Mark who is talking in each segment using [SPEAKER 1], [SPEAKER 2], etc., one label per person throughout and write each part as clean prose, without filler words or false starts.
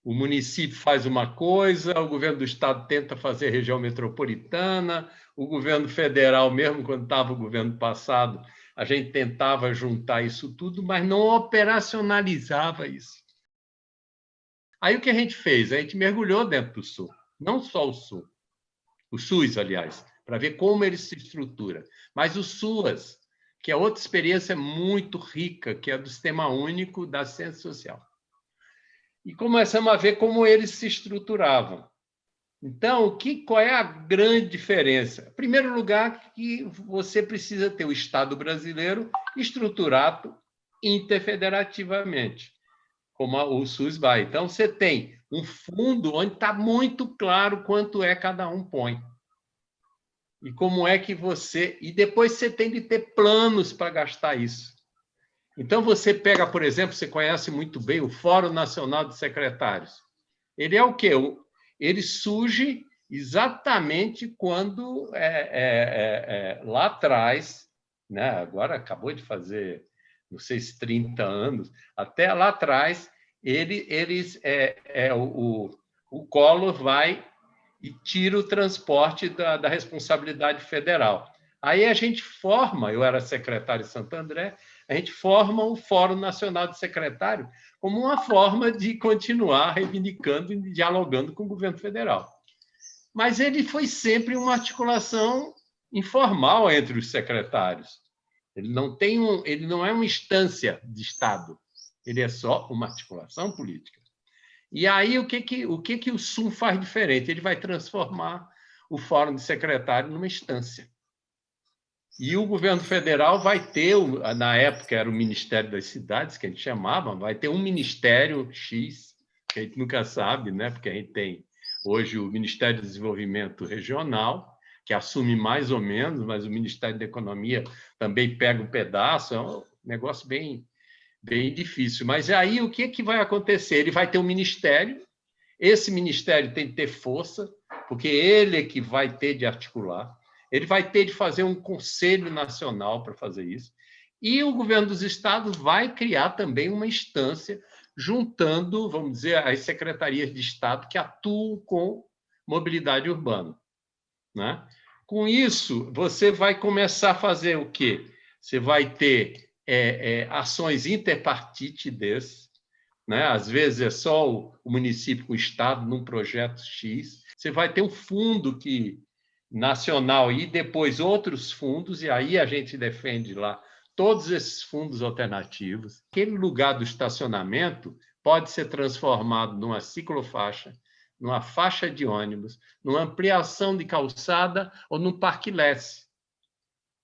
[SPEAKER 1] O município faz uma coisa, o governo do estado tenta fazer região metropolitana, o governo federal, mesmo quando estava o governo passado, a gente tentava juntar isso tudo, mas não operacionalizava isso. Aí o que a gente fez? A gente mergulhou dentro do Sul, não só o Sul, o SUS, aliás, para ver como ele se estrutura, mas o SUAS, que é outra experiência muito rica, que é do Sistema Único da Assistência Social. E começamos a ver como eles se estruturavam. Então, qual é a grande diferença? Em primeiro lugar, que você precisa ter o Estado brasileiro estruturado interfederativamente, como o SUS vai. Então, você tem um fundo onde está muito claro quanto é cada um põe. E como é que você... E depois você tem de ter planos para gastar isso. Então, você pega, por exemplo, você conhece muito bem o Fórum Nacional de Secretários. Ele é o quê? Ele surge exatamente quando, lá atrás, né? Agora acabou de fazer, não sei se 30 anos, até lá atrás, o Collor vai e tira o transporte da responsabilidade federal. Aí a gente forma, eu era secretário de Santo André, a gente forma o Fórum Nacional de Secretário como uma forma de continuar reivindicando e dialogando com o governo federal. Mas ele foi sempre uma articulação informal entre os secretários. Ele não é uma instância de Estado, ele é só uma articulação política. E aí, o que o SUM faz diferente? Ele vai transformar o Fórum de Secretário numa instância. E o governo federal vai ter, na época era o Ministério das Cidades, que a gente chamava, vai ter um Ministério X, que a gente nunca sabe, né? Porque a gente tem hoje o Ministério do Desenvolvimento Regional, que assume mais ou menos, mas o Ministério da Economia também pega um pedaço, é um negócio bem difícil. Mas aí o que vai acontecer? Ele vai ter um ministério, esse ministério tem que ter força, porque ele é que vai ter de articular, ele vai ter de fazer um conselho nacional para fazer isso, e o governo dos estados vai criar também uma instância juntando, vamos dizer, as secretarias de Estado que atuam com mobilidade urbana, né? Com isso, você vai começar a fazer o quê? Você vai ter ações interpartícidas, né? Às vezes é só o município com o Estado num projeto X. Você vai ter um fundo nacional e depois outros fundos, e aí a gente defende lá todos esses fundos alternativos. Aquele lugar do estacionamento pode ser transformado numa ciclofaixa, numa faixa de ônibus, numa ampliação de calçada ou num parque-lesse,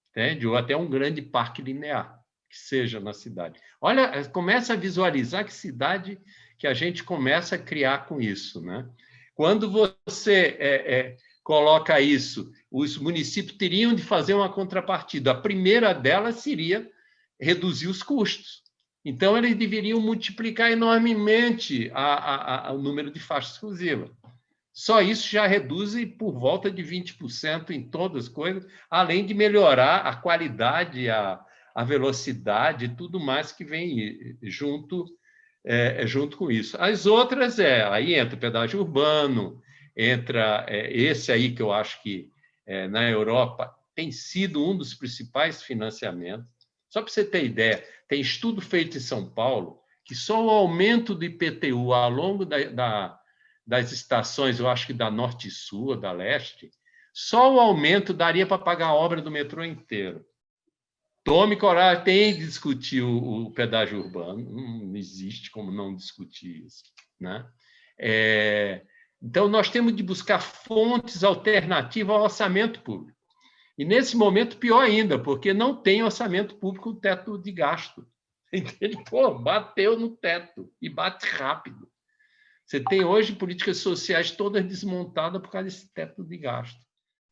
[SPEAKER 1] entende? Ou até um grande parque linear, que seja na cidade. Olha, começa a visualizar que cidade que a gente começa a criar com isso, né? Quando você coloca isso, os municípios teriam de fazer uma contrapartida. A primeira delas seria reduzir os custos. Então, eles deveriam multiplicar enormemente o número de faixas exclusivas. Só isso já reduz por volta de 20% em todas as coisas, além de melhorar a qualidade, a velocidade e tudo mais que vem junto com isso. As outras, aí entra o pedágio urbano, entra esse aí que eu acho que na Europa tem sido um dos principais financiamentos. Só para você ter ideia, tem estudo feito em São Paulo que só o aumento do IPTU ao longo das estações, eu acho que da Norte e Sul, da Leste, só o aumento daria para pagar a obra do metrô inteiro. Tome coragem, tem que discutir o pedágio urbano, não existe como não discutir isso, né? Então, nós temos de buscar fontes alternativas ao orçamento público. E, nesse momento, pior ainda, porque não tem orçamento público, teto de gasto. Entende? Pô, bateu no teto, e bate rápido. Você tem hoje políticas sociais todas desmontadas por causa desse teto de gasto.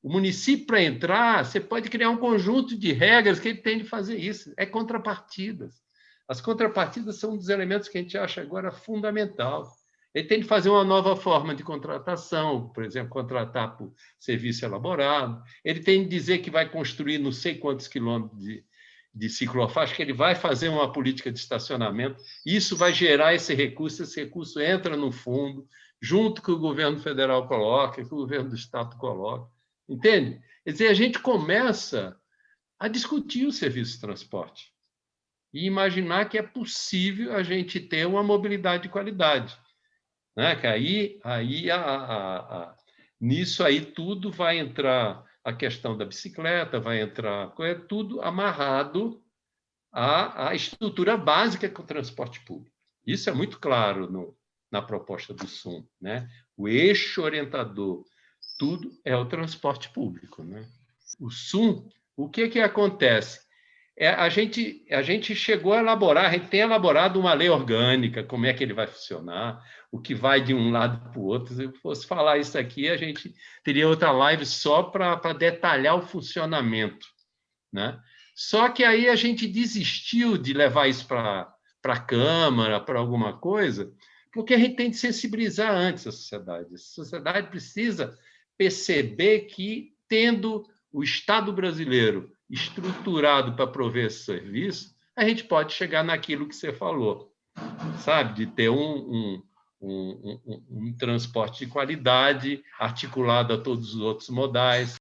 [SPEAKER 1] O município, para entrar, você pode criar um conjunto de regras que ele tem de fazer isso. É contrapartidas. As contrapartidas são um dos elementos que a gente acha agora fundamental. Ele tem de fazer uma nova forma de contratação, por exemplo, contratar por serviço elaborado. Ele tem de dizer que vai construir não sei quantos quilômetros de ciclofaixa, ele vai fazer uma política de estacionamento, isso vai gerar esse recurso entra no fundo, junto que o governo federal coloca, que o governo do estado coloca, entende? Quer dizer, a gente começa a discutir o serviço de transporte e imaginar que é possível a gente ter uma mobilidade de qualidade, né? Que nisso aí tudo vai entrar a questão da bicicleta, vai entrar tudo amarrado à estrutura básica que é o transporte público. Isso é muito claro na proposta do SUM, né? O eixo orientador, tudo é o transporte público, né? O SUM, o que acontece? A gente chegou a elaborar, a gente tem elaborado uma lei orgânica, como é que ele vai funcionar, o que vai de um lado para o outro. Se eu fosse falar isso aqui, a gente teria outra live só para detalhar o funcionamento, né? Só que aí a gente desistiu de levar isso para a Câmara, para alguma coisa, porque a gente tem de sensibilizar antes a sociedade. A sociedade precisa perceber que, tendo o Estado brasileiro estruturado para prover esse serviço, a gente pode chegar naquilo que você falou, sabe? De ter um transporte de qualidade articulado a todos os outros modais.